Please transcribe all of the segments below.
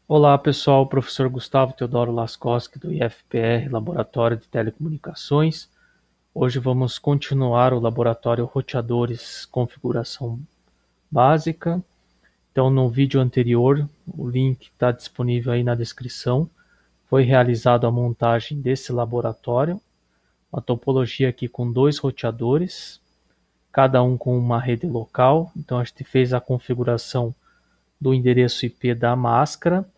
Olá pessoal, professor Gustavo Teodoro Laskowski do IFPR, Laboratório de Telecomunicações. Hoje vamos continuar o laboratório Roteadores Configuração Básica. Então no vídeo anterior, o link está disponível aí na descrição, foi realizada a montagem desse laboratório, uma topologia aqui com dois roteadores, cada um com uma rede local. Então a gente fez a configuração do endereço IP da máscara.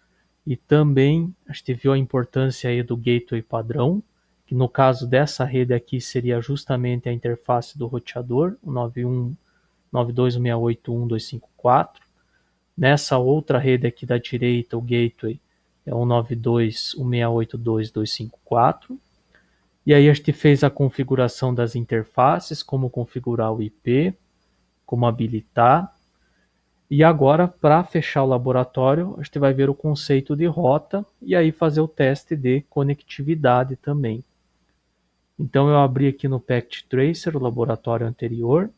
E também a gente viu a importância aí do gateway padrão, que no caso dessa rede aqui seria justamente a interface do roteador, o 9192.168.1.254. Nessa outra rede aqui da direita, o gateway é o 92.168.2.254. E aí a gente fez a configuração das interfaces, como configurar o IP, como habilitar. E agora, para fechar o laboratório, a gente vai ver o conceito de rota e aí fazer o teste de conectividade também. Então eu abri aqui no Packet Tracer o laboratório anterior.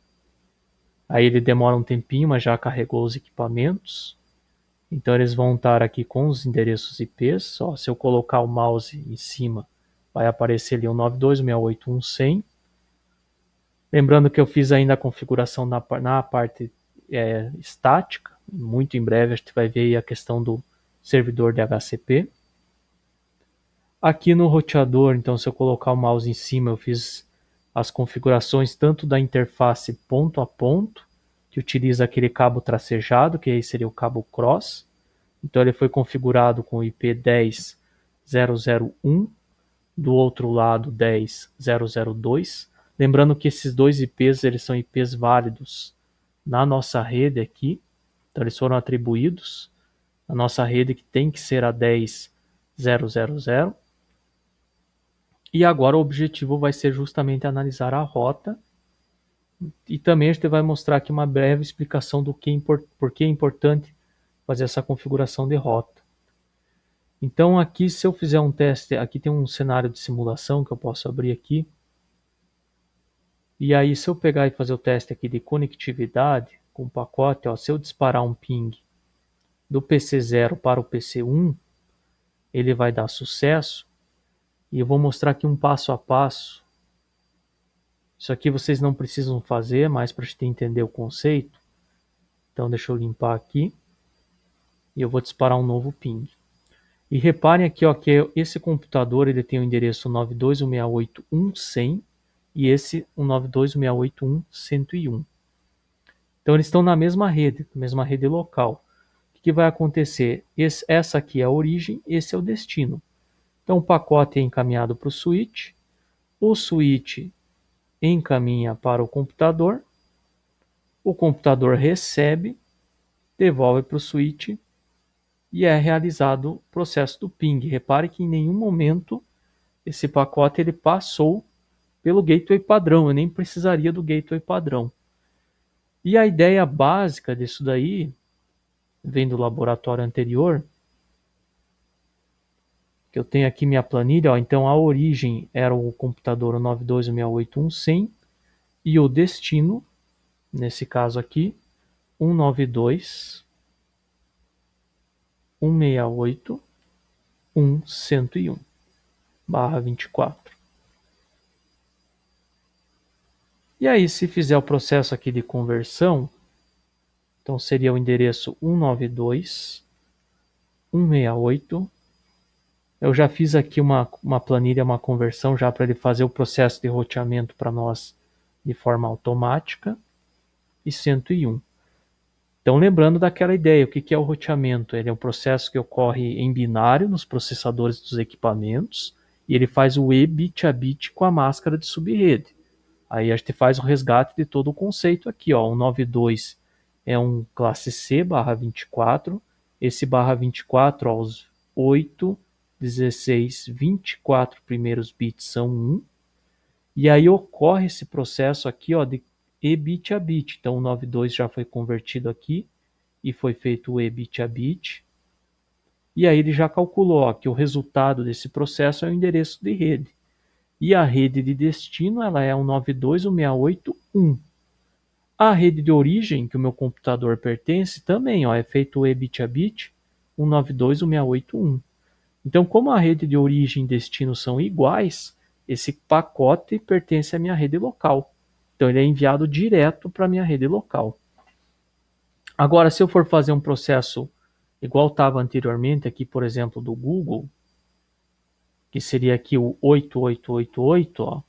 Aí ele demora um tempinho, mas já carregou os equipamentos. Então eles vão estar aqui com os endereços IPs. Ó, se eu colocar o mouse em cima, vai aparecer ali o 92.168.1.100. Lembrando que eu fiz ainda a configuração na parte estática. Muito em breve a gente vai ver aí a questão do servidor DHCP. Aqui no roteador, então, se eu colocar o mouse em cima, eu fiz as configurações tanto da interface ponto a ponto, que utiliza aquele cabo tracejado, que aí seria o cabo cross. Então ele foi configurado com o IP 10.0.0.1, do outro lado 10.0.0.2. Lembrando que esses dois IPs eles são IPs válidos na nossa rede aqui. Então eles foram atribuídos. A nossa rede que tem que ser a 10.0.0.0. E agora o objetivo vai ser justamente analisar a rota. E também a gente vai mostrar aqui uma breve explicação do por que é importante fazer essa configuração de rota. Então aqui, se eu fizer um teste, aqui tem um cenário de simulação que eu posso abrir aqui. E aí, se eu pegar e fazer o teste aqui de conectividade com o pacote, ó, se eu disparar um ping do PC0 para o PC1, ele vai dar sucesso. E eu vou mostrar aqui um passo a passo. Isso aqui vocês não precisam fazer, mas para a gente entender o conceito. Então deixa eu limpar aqui. E eu vou disparar um novo ping. E reparem aqui, ó, que esse computador ele tem o endereço 92.168.1.100 e esse 192.168.1.101. Então eles estão na mesma rede local. O que vai acontecer? Essa aqui é a origem, esse é o destino. Então o pacote é encaminhado para o switch encaminha para o computador recebe, devolve para o switch e é realizado o processo do ping. Repare que em nenhum momento esse pacote ele passou pelo gateway padrão, eu nem precisaria do gateway padrão. E a ideia básica disso daí, vem do laboratório anterior, que eu tenho aqui minha planilha, ó, então a origem era o computador 92.168.1.100 e o destino, nesse caso aqui, 192.168.1.101/24. E aí, se fizer o processo aqui de conversão, então seria o endereço 192.168. Eu já fiz aqui uma planilha, uma conversão já para ele fazer o processo de roteamento para nós de forma automática. E 101. Então, lembrando daquela ideia, o que é o roteamento? Ele é um processo que ocorre em binário nos processadores dos equipamentos e ele faz o E bit a bit com a máscara de subrede. Aí a gente faz o resgate de todo o conceito aqui, ó. O 92 é um classe C /24. Esse /24, ó, os 8, 16, 24 primeiros bits são 1. E aí ocorre esse processo aqui, ó, de E bit a bit. Então o 92 já foi convertido aqui e foi feito o E bit a bit. E aí ele já calculou, ó, que o resultado desse processo é o endereço de rede. E a rede de destino ela é o 92.168.1. A rede de origem, que o meu computador pertence, também ó, é feito o E bit a bit 192.168.1. Então, como a rede de origem e destino são iguais, esse pacote pertence à minha rede local. Então, ele é enviado direto para a minha rede local. Agora, se eu for fazer um processo igual estava anteriormente, aqui, por exemplo, do Google, que seria aqui o 8888, ó,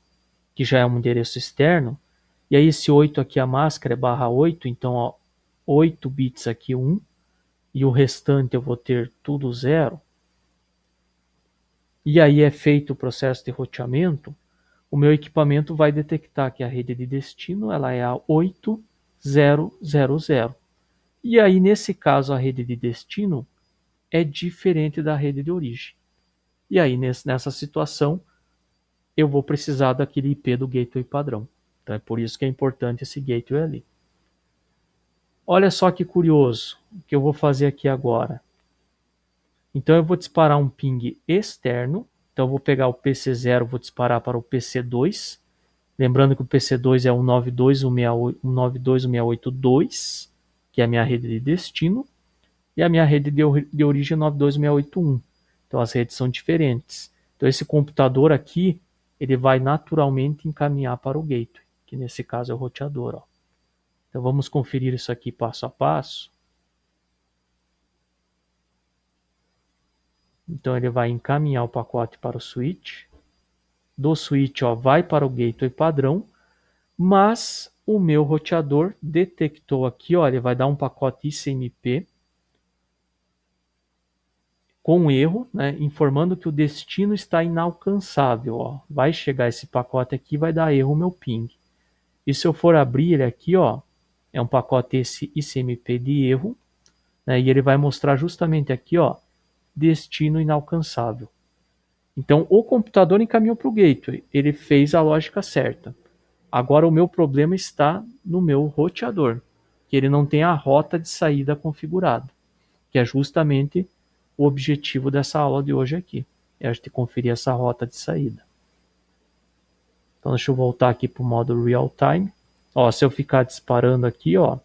que já é um endereço externo, e aí esse 8 aqui, a máscara é /8, então ó, 8 bits aqui 1, e o restante eu vou ter tudo 0, e aí é feito o processo de roteamento, o meu equipamento vai detectar que a rede de destino ela é a 8000. E aí, nesse caso, a rede de destino é diferente da rede de origem. E aí, nessa situação, eu vou precisar daquele IP do gateway padrão. Então é por isso que é importante esse gateway ali. Olha só que curioso o que eu vou fazer aqui agora. Então eu vou disparar um ping externo. Então eu vou pegar o PC0, vou disparar para o PC2. Lembrando que o PC2 é o 192.168.2, que é a minha rede de destino, e a minha rede de origem é 92681. Então as redes são diferentes. Então esse computador aqui, ele vai naturalmente encaminhar para o gateway, que nesse caso é o roteador. Ó. Então vamos conferir isso aqui passo a passo. Então ele vai encaminhar o pacote para o switch. Do switch ó, vai para o gateway padrão, mas o meu roteador detectou aqui, ó, ele vai dar um pacote ICMP com erro, né, informando que o destino está inalcançável. Ó. Vai chegar esse pacote aqui e vai dar erro o meu ping. E se eu for abrir ele aqui, ó, é um pacote esse ICMP de erro, né, e ele vai mostrar justamente aqui, ó, destino inalcançável. Então o computador encaminhou para o gateway, ele fez a lógica certa. Agora o meu problema está no meu roteador, que ele não tem a rota de saída configurada, que é justamente o objetivo dessa aula de hoje aqui. É a gente conferir essa rota de saída. Então deixa eu voltar aqui para o modo real time. Ó, se eu ficar disparando aqui, ó,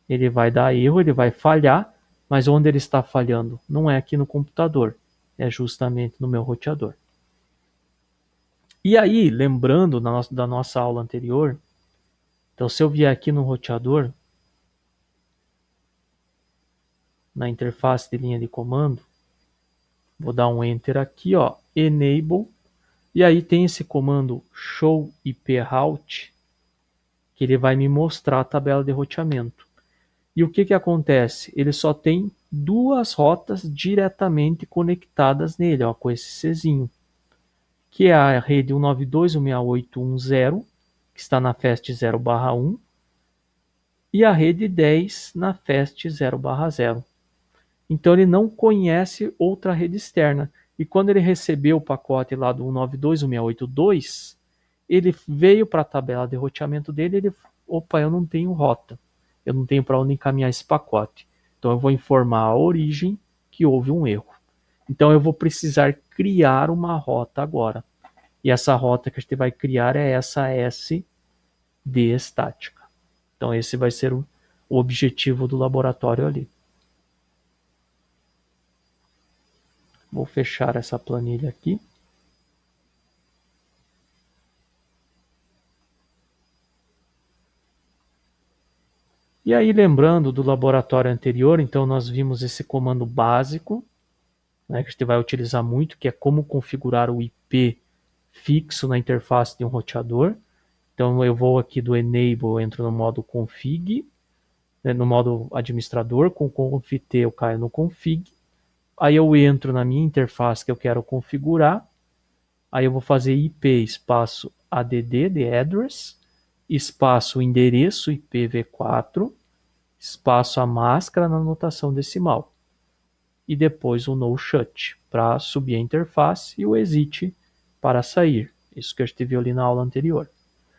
ele vai dar erro, ele vai falhar, mas onde ele está falhando? Não é aqui no computador, é justamente no meu roteador. E aí, lembrando da nossa aula anterior, então se eu vier aqui no roteador, na interface de linha de comando, vou dar um enter aqui, ó, enable, e aí tem esse comando show IP route, que ele vai me mostrar a tabela de roteamento. E o que que acontece? Ele só tem duas rotas diretamente conectadas nele, ó, com esse Czinho, que é a rede 192.168.1.0, que está na FAST 0/1, e a rede 10 na FAST 0/0. Então ele não conhece outra rede externa. E quando ele recebeu o pacote lá do 192.168.2, ele veio para a tabela de roteamento dele e ele, opa, eu não tenho rota. Eu não tenho para onde encaminhar esse pacote. Então eu vou informar a origem que houve um erro. Então eu vou precisar criar uma rota agora. E essa rota que a gente vai criar é essa SD estática. Então esse vai ser o objetivo do laboratório ali. Vou fechar essa planilha aqui. E aí, lembrando do laboratório anterior, então nós vimos esse comando básico, né, que a gente vai utilizar muito, que é como configurar o IP fixo na interface de um roteador. Então eu vou aqui do enable, entro no modo config, né, no modo administrador, com conft eu caio no config. Aí eu entro na minha interface que eu quero configurar. Aí eu vou fazer IP espaço add de address, espaço endereço IPv4, espaço a máscara na notação decimal. E depois o no shut para subir a interface e o exit para sair. Isso que a gente viu ali na aula anterior.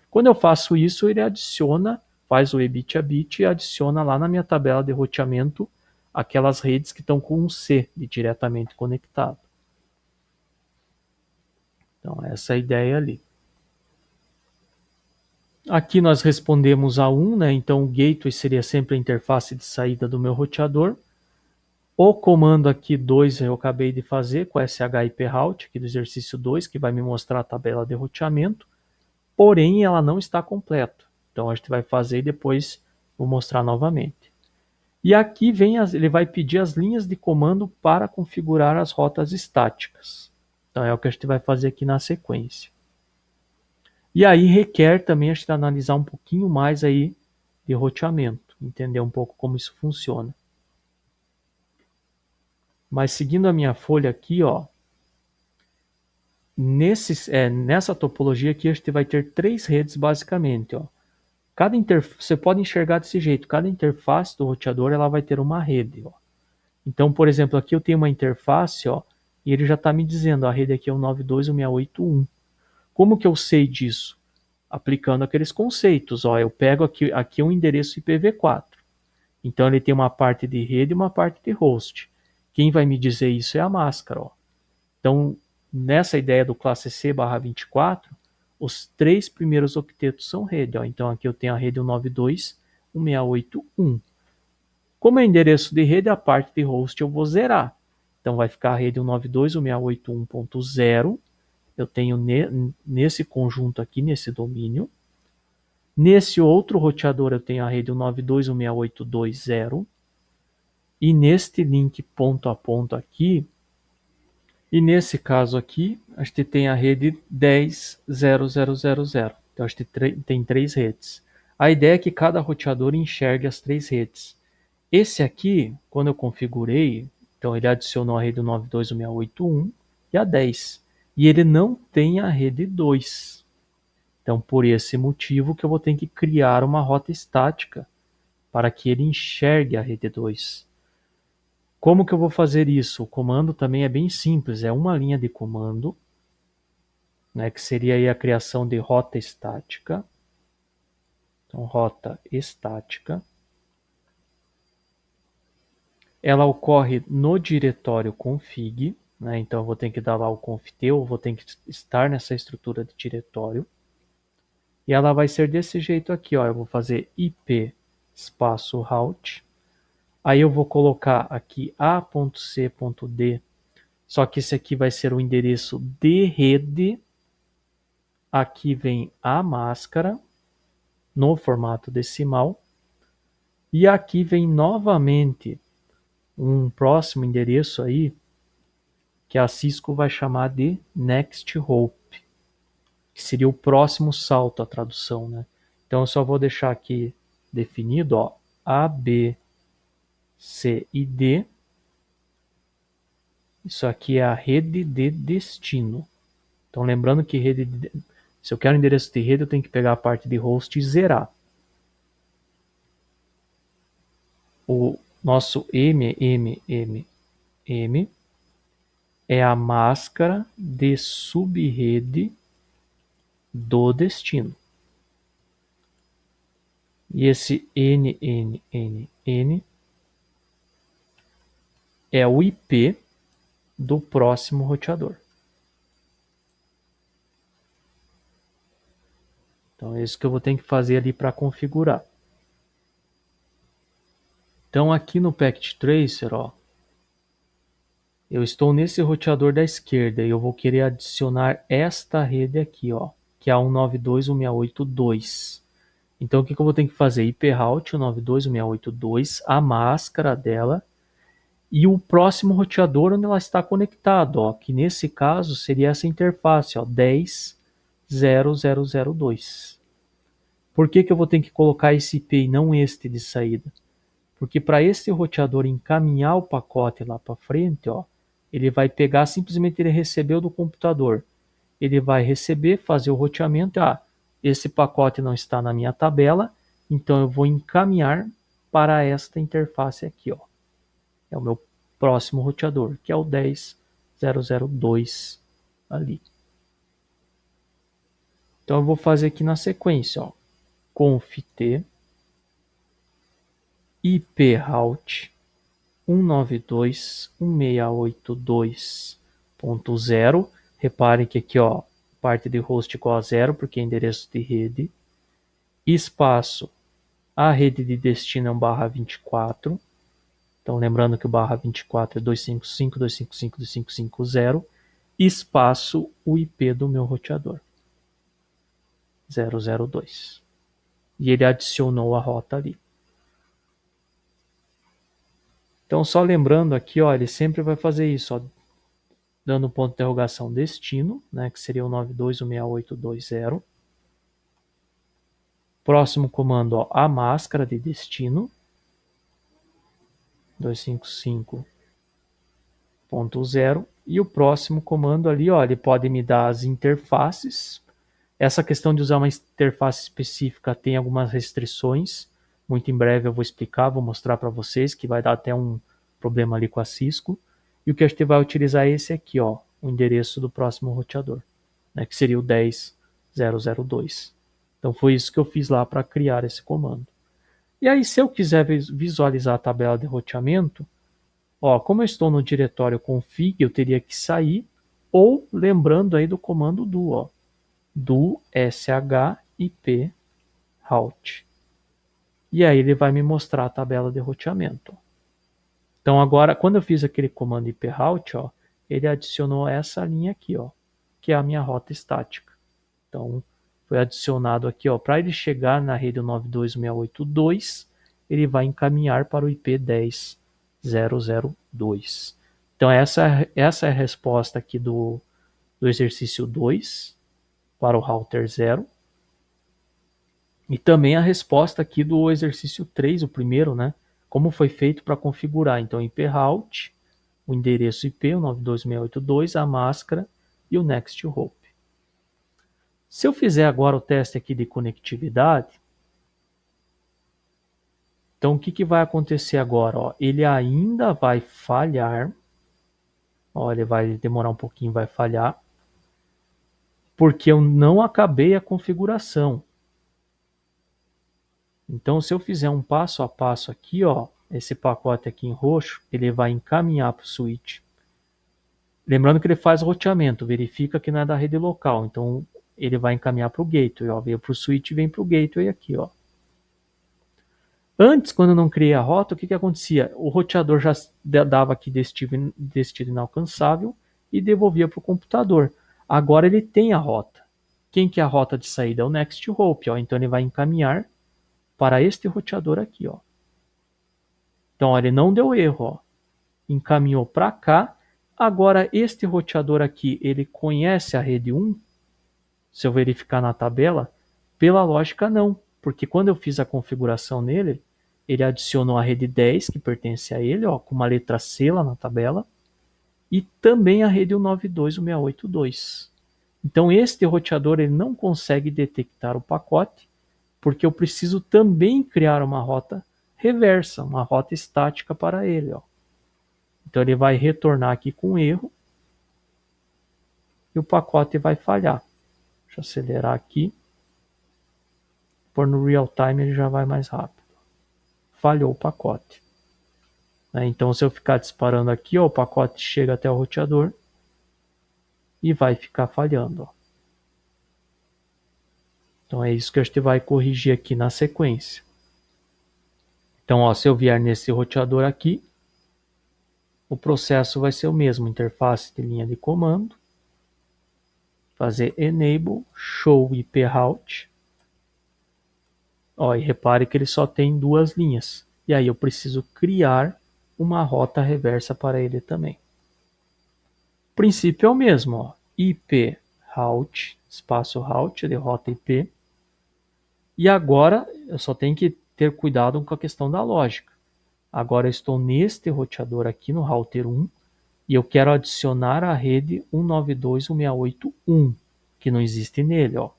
Quando eu faço isso, ele adiciona, faz o ebit a bit e adiciona lá na minha tabela de roteamento aquelas redes que estão com um C de diretamente conectado. Então essa é a ideia ali. Aqui nós respondemos a 1, né? Então o gateway seria sempre a interface de saída do meu roteador. O comando aqui 2 eu acabei de fazer com SHIP Route, aqui do exercício 2, que vai me mostrar a tabela de roteamento, porém ela não está completa. Então a gente vai fazer e depois vou mostrar novamente. E aqui ele vai pedir as linhas de comando para configurar as rotas estáticas. Então é o que a gente vai fazer aqui na sequência. E aí requer também a gente analisar um pouquinho mais aí de roteamento, entender um pouco como isso funciona. Mas seguindo a minha folha aqui, ó, nessa topologia aqui a gente vai ter 3 redes basicamente, ó. Você pode enxergar desse jeito, cada interface do roteador ela vai ter uma rede, ó. Então, por exemplo, aqui eu tenho uma interface, ó, e ele já está me dizendo, a rede aqui é o 92.168.1. Como que eu sei disso? Aplicando aqueles conceitos, ó, eu pego aqui um endereço IPv4. Então ele tem uma parte de rede e uma parte de host. Quem vai me dizer isso é a máscara, ó. Então, nessa ideia do classe C/24, os 3 primeiros octetos são rede, ó. Então aqui eu tenho a rede 192.168.1. Como é endereço de rede, a parte de host eu vou zerar. Então vai ficar a rede 192.168.1.0. Eu tenho nesse conjunto aqui, nesse domínio. Nesse outro roteador eu tenho a rede 192.168.2.0. E neste link ponto a ponto aqui, e nesse caso aqui, a gente tem a rede 10.0.0.0.0. Então a gente tem 3 redes. A ideia é que cada roteador enxergue as 3 redes. Esse aqui, quando eu configurei, então ele adicionou a rede 92.168.1 e a 10. E ele não tem a rede 2. Então, por esse motivo que eu vou ter que criar uma rota estática para que ele enxergue a rede 2. Como que eu vou fazer isso? O comando também é bem simples, é uma linha de comando, né, que seria aí a criação de rota estática. Então, rota estática. Ela ocorre no diretório config, né? Então eu vou ter que dar lá o conft, eu vou ter que estar nessa estrutura de diretório. E ela vai ser desse jeito aqui, ó. Eu vou fazer IP espaço route. Aí eu vou colocar aqui a.c.d, só que esse aqui vai ser o endereço de rede. Aqui vem a máscara no formato decimal. E aqui vem novamente um próximo endereço aí, que a Cisco vai chamar de Next Hope, que seria o próximo salto, a tradução, né? Então eu só vou deixar aqui definido, ó, A, B, C e D. Isso aqui é a rede de destino. Então lembrando que se eu quero endereço de rede, eu tenho que pegar a parte de host e zerar. O nosso MMMM é a máscara de subrede do destino. E esse NNNN é o IP do próximo roteador. Então é isso que eu vou ter que fazer ali para configurar. Então aqui no Packet Tracer, ó, eu estou nesse roteador da esquerda e eu vou querer adicionar esta rede aqui, ó, que é a 192.168.2. Então o que eu vou ter que fazer? IP route 192.168.2, a máscara dela e o próximo roteador onde ela está conectada, ó, que nesse caso seria essa interface, ó, 10.0.0.0.2. Por que eu vou ter que colocar esse IP e não este de saída? Porque para esse roteador encaminhar o pacote lá para frente, ó, ele vai pegar, simplesmente ele recebeu do computador. Ele vai receber, fazer o roteamento. Esse pacote não está na minha tabela, então eu vou encaminhar para esta interface aqui, ó. É o meu próximo roteador, que é o 10.0.0.2 ali. Então eu vou fazer aqui na sequência, ó, conft IP route 192.168.2.0. Reparem que aqui, ó, parte de host igual a 0, porque é endereço de rede. Espaço, a rede de destino é um /24. Então, lembrando que o barra 24 é 255.255.250, espaço o IP do meu roteador, 002. E ele adicionou a rota ali. Então, só lembrando aqui, ó, ele sempre vai fazer isso, ó, dando ponto de interrogação destino, né, que seria o 92.168.2.0. Próximo comando, ó, a máscara de destino, 255.0. E o próximo comando ali, ó, ele pode me dar as interfaces. Essa questão de usar uma interface específica tem algumas restrições. Muito em breve eu vou explicar, vou mostrar para vocês que vai dar até um problema ali com a Cisco. E o que a gente vai utilizar é esse aqui, ó, o endereço do próximo roteador, né, que seria o 10.002. Então foi isso que eu fiz lá para criar esse comando. E aí, se eu quiser visualizar a tabela de roteamento, ó, como eu estou no diretório config, eu teria que sair, ou lembrando aí do comando do, ó, do ship route. E aí ele vai me mostrar a tabela de roteamento. Então agora, quando eu fiz aquele comando IP route, ó, ele adicionou essa linha aqui, ó, que é a minha rota estática. Então foi adicionado aqui, ó, para ele chegar na rede 92.168.2, ele vai encaminhar para o IP 10.002. Então essa é a resposta aqui do exercício 2 para o router 0. E também a resposta aqui do exercício 3, o primeiro, né? Como foi feito para configurar. Então, IP route, o endereço IP, o 92.168.2, a máscara e o next hop. Se eu fizer agora o teste aqui de conectividade, então o que vai acontecer agora? Ó, ele ainda vai falhar. Ó, ele vai demorar um pouquinho, vai falhar. Porque eu não acabei a configuração. Então, se eu fizer um passo a passo aqui, ó, esse pacote aqui em roxo, ele vai encaminhar para o switch. Lembrando que ele faz roteamento, verifica que não é da rede local. Então, ele vai encaminhar para o gateway. Ó, veio para o switch e vem para o gateway aqui. Ó. Antes, quando eu não criei a rota, o que acontecia? O roteador já dava aqui destino inalcançável e devolvia para o computador. Agora ele tem a rota. Quem que é a rota de saída? É o next hop. Ó. Então, ele vai encaminhar para este roteador aqui. Ó. Então, ó, ele não deu erro. Ó. Encaminhou para cá. Agora, este roteador aqui, ele conhece a rede 1? Se eu verificar na tabela, pela lógica não, porque quando eu fiz a configuração nele, ele adicionou a rede 10, que pertence a ele, ó, com uma letra C lá na tabela, e também a rede 192.168.2. Então este roteador ele não consegue detectar o pacote, porque eu preciso também criar uma rota reversa, uma rota estática para ele. Ó. Então ele vai retornar aqui com erro e o pacote vai falhar. Deixa eu acelerar aqui. Por no real time ele já vai mais rápido. Falhou o pacote. Então se eu ficar disparando aqui, ó, o pacote chega até o roteador e vai ficar falhando. Ó. Então é isso que a gente vai corrigir aqui na sequência. Então, ó, se eu vier nesse roteador aqui, o processo vai ser o mesmo. Interface de linha de comando. Fazer enable show IP route. Ó, e repare que ele só tem duas linhas. E aí eu preciso criar uma rota reversa para ele também. O princípio é o mesmo. Ó. IP route, espaço route, de rota IP. E agora eu só tenho que ter cuidado com a questão da lógica. Agora eu estou neste roteador aqui no router 1 e eu quero adicionar a rede 192.168.1, que não existe nele, ó.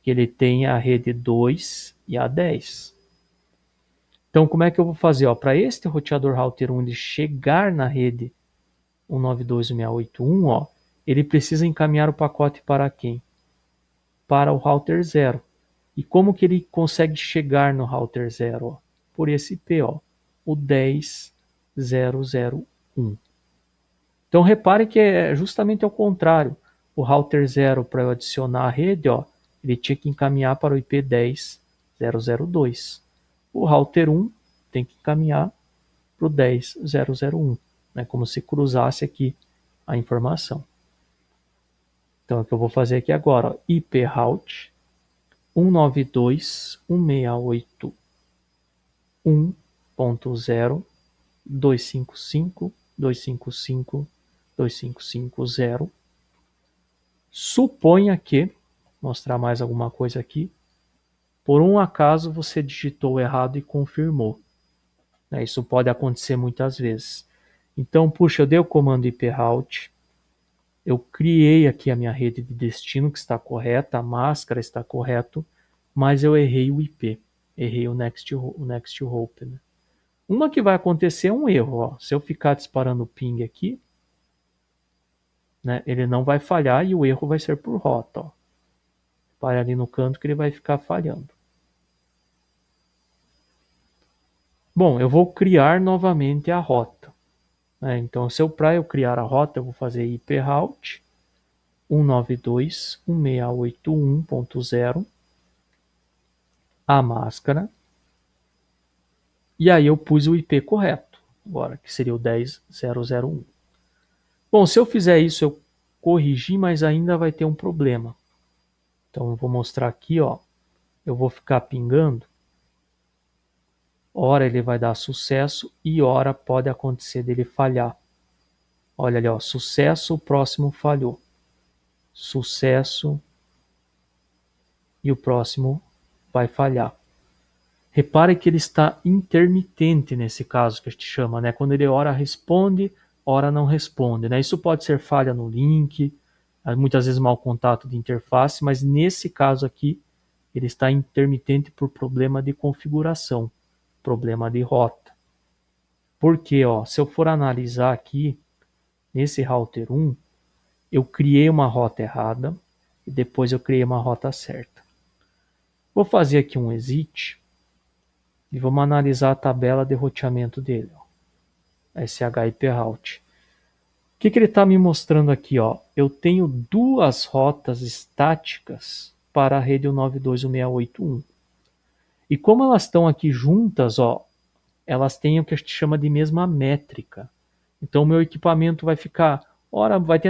Que ele tem a rede 2 e a 10. Então, como é que eu vou fazer? Para este roteador router 1 ele chegar na rede 192.168.1, ó, ele precisa encaminhar o pacote para quem? Para o router 0. E como que ele consegue chegar no router 0? Ó? Por esse IP, ó, o 10.001. Então, repare que é justamente ao contrário. O router 0, para eu adicionar a rede, ó, ele tinha que encaminhar para o IP 10.002. O router 1 tem que encaminhar para o 10.0.0.1, né? Como se cruzasse aqui a informação. Então, é o que eu vou fazer aqui agora, ó, IP route 192.168.1.0.255.255.255.0. Suponha que, mostrar mais alguma coisa aqui, por um acaso você digitou errado e confirmou. Isso pode acontecer muitas vezes. Então, puxa, eu dei o comando IP route, eu criei aqui a minha rede de destino que está correta, a máscara está correto, mas eu errei o IP, errei o next hop. Né? Uma que vai acontecer é um erro. Ó. Se eu ficar disparando o ping aqui, né, ele não vai falhar e o erro vai ser por rota. Ó. Para ali no canto que ele vai ficar falhando. Bom, eu vou criar novamente a rota. Né? Então, para eu criar a rota, eu vou fazer IP route 192.168.1.0, a máscara, e aí eu pus o IP correto, agora que seria o 10.0.0.1. Bom, se eu fizer isso, eu corrigi, mas ainda vai ter um problema. Então eu vou mostrar aqui, ó, eu vou ficar pingando, ora ele vai dar sucesso e ora pode acontecer dele falhar. Olha ali, ó, sucesso, o próximo falhou. Sucesso e o próximo vai falhar. Repare que ele está intermitente nesse caso que a gente chama, né? Quando ele ora responde, ora não responde, né? Isso pode ser falha no link, muitas vezes mau contato de interface, mas nesse caso aqui ele está intermitente por problema de configuração, problema de rota. Porque, ó, se eu for analisar aqui nesse router 1, eu criei uma rota errada e depois eu criei uma rota certa. Vou fazer aqui um exit e vamos analisar a tabela de roteamento dele. Ó. SHIP route. O que ele está me mostrando aqui? Ó? Eu tenho duas rotas estáticas para a rede 192.168.1. E como elas estão aqui juntas, ó, elas têm o que a gente chama de mesma métrica. Então o meu equipamento vai ficar,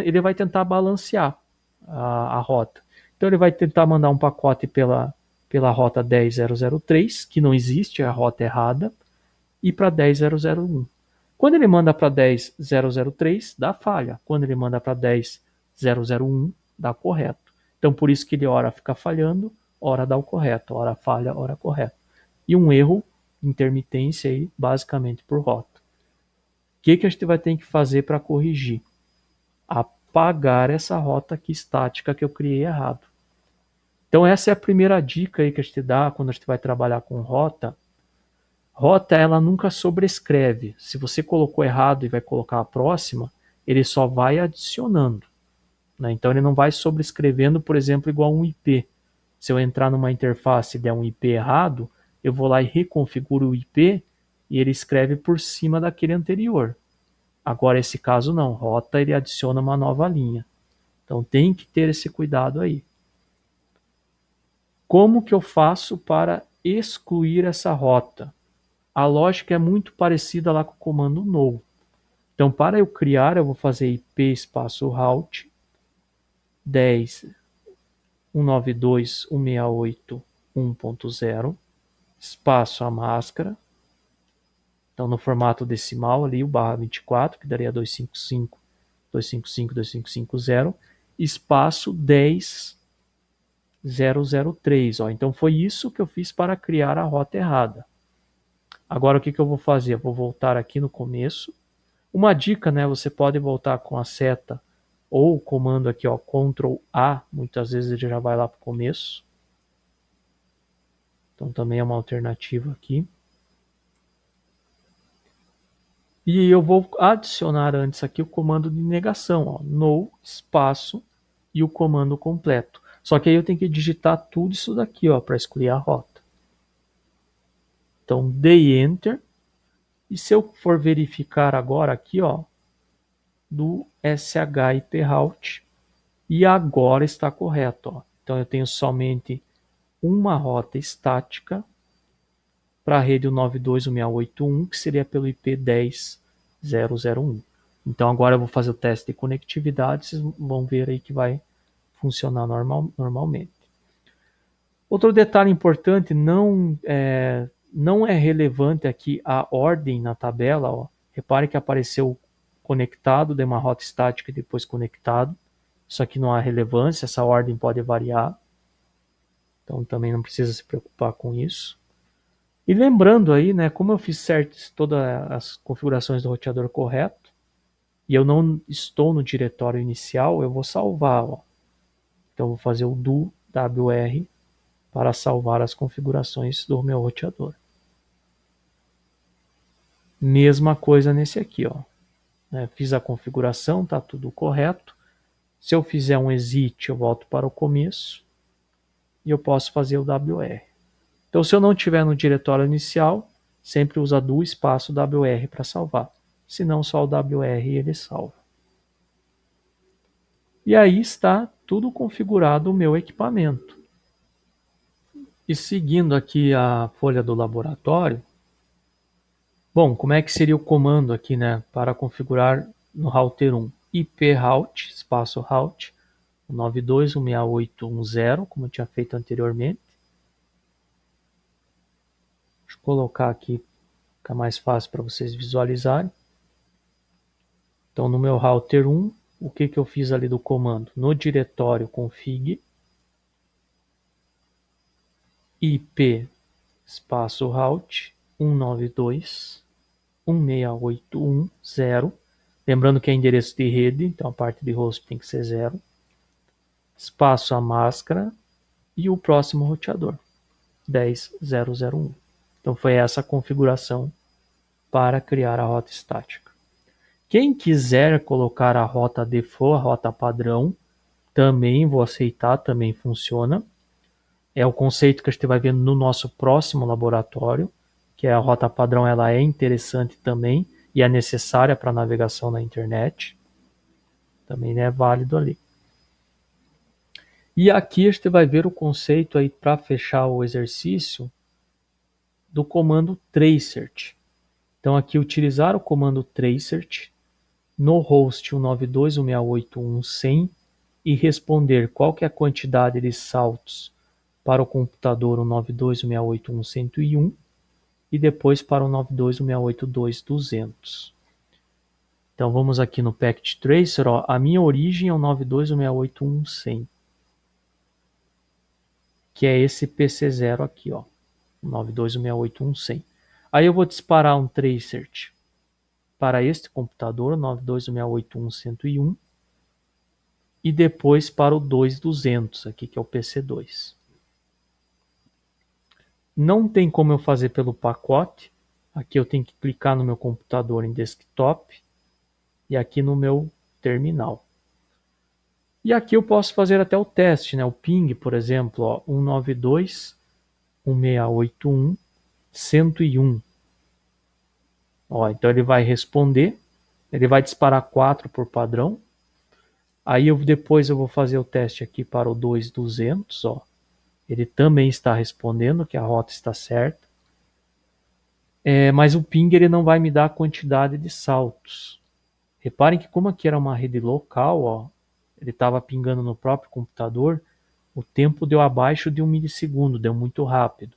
ele vai tentar balancear a rota. Então ele vai tentar mandar um pacote pela rota 10.0.0.3, que não existe, é a rota errada, e para 10.0.0.1. Quando ele manda para 10.0.0.3, dá falha. Quando ele manda para 10.0.0.1, dá correto. Então por isso que ele ora fica falhando, ora dá o correto, ora falha, ora correto. E um erro, intermitência aí, basicamente por rota. O que a gente vai ter que fazer para corrigir? Apagar essa rota aqui estática que eu criei errado. Então essa é a primeira dica aí que a gente dá quando a gente vai trabalhar com rota. Rota, ela nunca sobrescreve. Se você colocou errado e vai colocar a próxima, ele só vai adicionando. Né? Então ele não vai sobrescrevendo, por exemplo, igual um IP. Se eu entrar numa interface e der um IP errado, eu vou lá e reconfiguro o IP e ele escreve por cima daquele anterior. Agora, esse caso não. Rota, ele adiciona uma nova linha. Então tem que ter esse cuidado aí. Como que eu faço para excluir essa rota? A lógica é muito parecida lá com o comando no. Então, para eu criar, eu vou fazer IP espaço route 10.192.168.1.0 espaço a máscara. Então, no formato decimal ali, o barra 24, que daria 255.255.255.0, espaço 10.0.0.3. Ó. Então, foi isso que eu fiz para criar a rota errada. Agora, o que eu vou fazer? Eu vou voltar aqui no começo. Uma dica, né? Você pode voltar com a seta ou o comando aqui, ó, Ctrl A. Muitas vezes ele já vai lá para o começo. Então também é uma alternativa aqui. E eu vou adicionar antes aqui o comando de negação, ó, no espaço e o comando completo. Só que aí eu tenho que digitar tudo isso daqui, ó, para escolher a rota. Então dei Enter. E se eu for verificar agora aqui, ó, do SHIP route, e agora está correto. Ó. Então eu tenho somente uma rota estática para a rede 192.168.1, que seria pelo IP 10.0.0.1. Então agora eu vou fazer o teste de conectividade, vocês vão ver aí que vai funcionar normalmente. Outro detalhe importante, não é relevante aqui a ordem na tabela. Ó. Repare que apareceu conectado, de uma rota estática e depois conectado. Isso aqui não há relevância, essa ordem pode variar. Então também não precisa se preocupar com isso. E lembrando aí, né, como eu fiz todas as configurações do roteador correto, e eu não estou no diretório inicial, eu vou salvar. Ó. Então eu vou fazer o do WR para salvar as configurações do meu roteador. Mesma coisa nesse aqui, ó. Fiz a configuração, está tudo correto. Se eu fizer um exit, eu volto para o começo e eu posso fazer o WR. Então, se eu não estiver no diretório inicial, sempre usa do espaço WR para salvar. Se não, só o WR ele salva. E aí está tudo configurado o meu equipamento. E seguindo aqui a folha do laboratório, bom, como é que seria o comando aqui, né, para configurar no router 1? IP route, espaço route, 92.168.1.0, como eu tinha feito anteriormente. Deixa eu colocar aqui, fica mais fácil para vocês visualizarem. Então, no meu router 1, o que eu fiz ali do comando? No diretório config, IP, espaço route, 192.168.1.0. Lembrando que é endereço de rede, então a parte de host tem que ser 0. Espaço a máscara e o próximo roteador, 10.0.0.1. Então foi essa a configuração para criar a rota estática. Quem quiser colocar a rota default, a rota padrão, também vou aceitar, também funciona. É o conceito que a gente vai ver no nosso próximo laboratório, que é a rota padrão, ela é interessante também e é necessária para navegação na internet. Também é válido ali. E aqui a gente vai ver o conceito aí para fechar o exercício do comando tracert. Então aqui utilizar o comando tracert no host 192.168.1.100 e responder qual que é a quantidade de saltos para o computador 192.168.1.101 e depois para o 92.168.2.200. Então vamos aqui no Packet Tracer, ó, a minha origem é o 92.168.1.100, que é esse PC0 aqui, ó, 92.168.1.100. Aí eu vou disparar um tracert para este computador, 92.168.1.101, e depois para o 2.200, aqui que é o PC2. Não tem como eu fazer pelo pacote. Aqui eu tenho que clicar no meu computador em desktop e aqui no meu terminal. E aqui eu posso fazer até o teste, né? O ping, por exemplo, ó, 192.168.1.101. Ó, então ele vai responder, ele vai disparar 4 por padrão. Aí depois eu vou fazer o teste aqui para o 2.200, ó. Ele também está respondendo que a rota está certa. Mas o ping ele não vai me dar a quantidade de saltos. Reparem que como aqui era uma rede local, ó, ele estava pingando no próprio computador, o tempo deu abaixo de 1 milissegundo, deu muito rápido.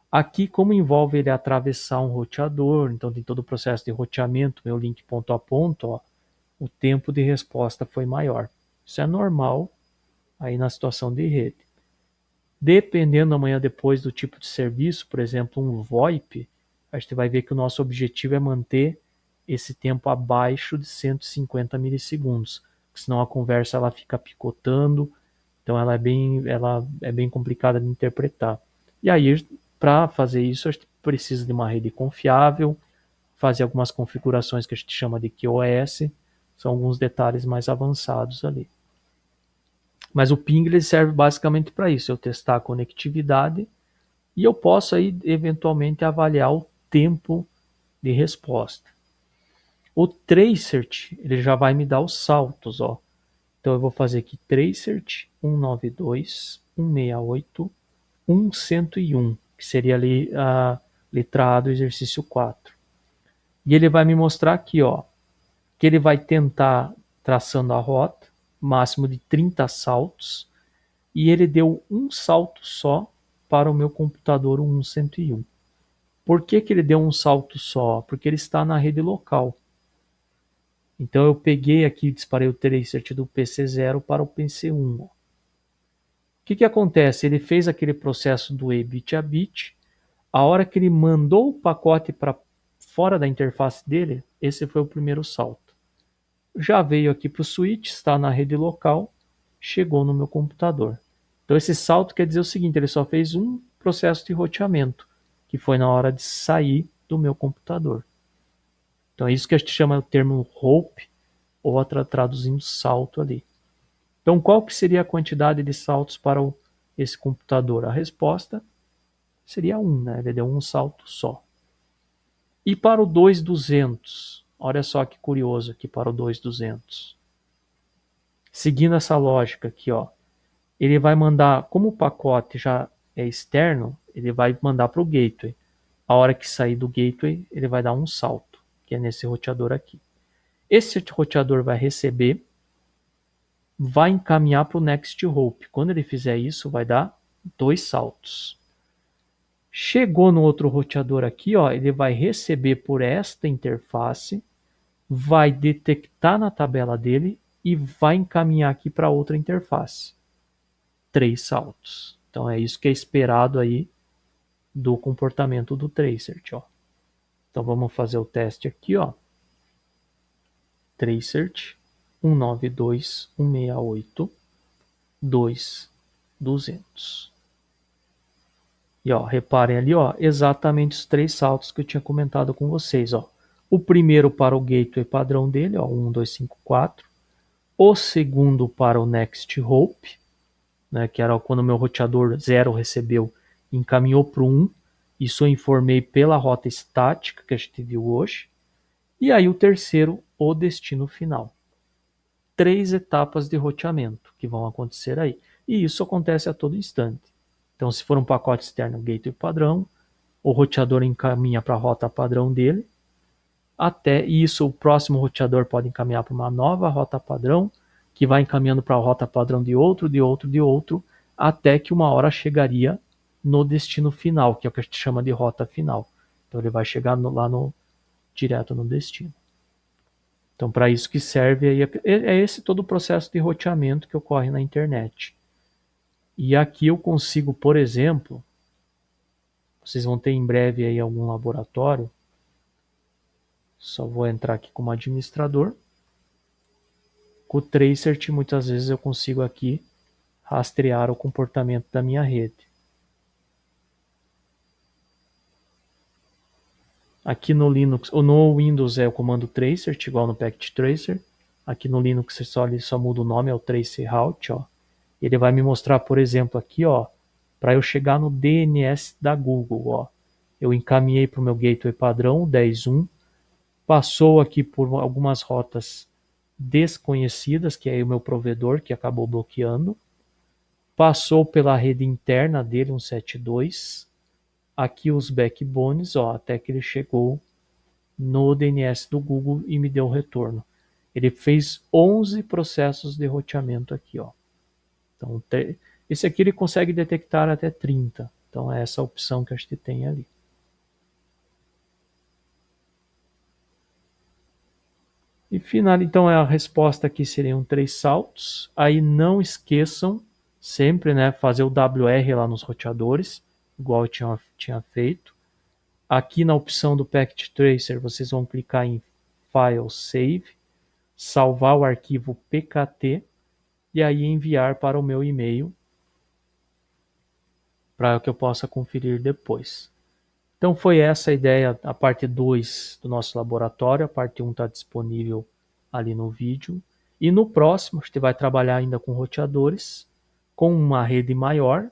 Aqui, como envolve ele atravessar um roteador, então tem todo o processo de roteamento, meu link ponto a ponto, ó, o tempo de resposta foi maior. Isso é normal aí na situação de rede. Dependendo amanhã depois do tipo de serviço, por exemplo, um VoIP, a gente vai ver que o nosso objetivo é manter esse tempo abaixo de 150 milissegundos, senão a conversa ela fica picotando, então ela é bem complicada de interpretar. E aí, para fazer isso, a gente precisa de uma rede confiável, fazer algumas configurações que a gente chama de QoS, são alguns detalhes mais avançados ali. Mas o ping ele serve basicamente para isso, eu testar a conectividade e eu posso aí eventualmente avaliar o tempo de resposta. O tracert ele já vai me dar os saltos, ó. Então eu vou fazer aqui tracert 192.168.1.101, que seria ali Letra A do exercício 4. E ele vai me mostrar aqui, ó, que ele vai tentar traçando a rota, máximo de 30 saltos, e ele deu um salto só para o meu computador 1101. Por que que ele deu um salto só? Porque ele está na rede local. Então eu peguei aqui e disparei o tracer do PC0 para o PC1. O que acontece? Ele fez aquele processo do E bit a bit. A hora que ele mandou o pacote para fora da interface dele, esse foi o primeiro salto. Já veio aqui para o switch, está na rede local, chegou no meu computador. Então esse salto quer dizer o seguinte, ele só fez um processo de roteamento, que foi na hora de sair do meu computador. Então é isso que a gente chama o termo hope, ou traduzindo salto ali. Então qual que seria a quantidade de saltos para esse computador? A resposta seria 1, né? Ele deu um salto só. E para o 2200? Olha só que curioso aqui para o 2200. Seguindo essa lógica aqui, ó, ele vai mandar, como o pacote já é externo, ele vai mandar para o gateway. A hora que sair do gateway, ele vai dar um salto, que é nesse roteador aqui. Esse roteador vai receber, vai encaminhar para o next hope. Quando ele fizer isso, vai dar 2 saltos. Chegou no outro roteador aqui, ó, ele vai receber por esta interface, vai detectar na tabela dele e vai encaminhar aqui para outra interface. 3 saltos. Então é isso que é esperado aí do comportamento do tracer, ó. Então vamos fazer o teste aqui, ó. Tracer 192.168.2.200. E ó, reparem ali, ó, exatamente os 3 saltos que eu tinha comentado com vocês, ó. O primeiro para o gateway padrão dele, ó, 1254. O segundo para o next hope, né, que era quando o meu roteador 0 recebeu, encaminhou para o 1. Isso eu informei pela rota estática que a gente viu hoje. E aí o terceiro, o destino final. 3 etapas de roteamento que vão acontecer aí. E isso acontece a todo instante. Então, se for um pacote externo gateway padrão, o roteador encaminha para a rota padrão dele. Até isso, o próximo roteador pode encaminhar para uma nova rota padrão, que vai encaminhando para a rota padrão de outro, até que uma hora chegaria no destino final, que é o que a gente chama de rota final. Então ele vai chegar direto no destino. Então para isso que serve aí, é esse todo o processo de roteamento que ocorre na internet. E aqui eu consigo, por exemplo, vocês vão ter em breve aí algum laboratório, só vou entrar aqui como administrador. Com o Tracert, muitas vezes eu consigo aqui rastrear o comportamento da minha rede. Aqui no Linux, ou no Windows é o comando Tracert, igual no Packet Tracer. Aqui no Linux ele só muda o nome, é o traceroute, ó. Ele vai me mostrar, por exemplo, aqui, ó, para eu chegar no DNS da Google, ó. Eu encaminhei para o meu gateway padrão, 10.1, passou aqui por algumas rotas desconhecidas, que é o meu provedor que acabou bloqueando, passou pela rede interna dele, 172, aqui os backbones, ó, até que ele chegou no DNS do Google e me deu o retorno. Ele fez 11 processos de roteamento aqui, ó. Então, esse aqui ele consegue detectar até 30. Então, é essa a opção que a gente tem ali. E final, então, a resposta aqui seriam 3 saltos. Aí não esqueçam sempre, né, fazer o WR lá nos roteadores, igual eu tinha feito. Aqui na opção do Packet Tracer, vocês vão clicar em File Save, salvar o arquivo PKT e aí enviar para o meu e-mail para que eu possa conferir depois. Então foi essa a ideia, a parte 2 do nosso laboratório. A parte 1 está disponível ali no vídeo. E no próximo a gente vai trabalhar ainda com roteadores, com uma rede maior.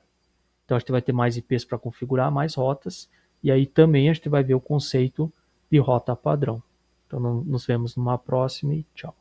Então a gente vai ter mais IPs para configurar, mais rotas. E aí também a gente vai ver o conceito de rota padrão. Então nos vemos numa próxima e tchau.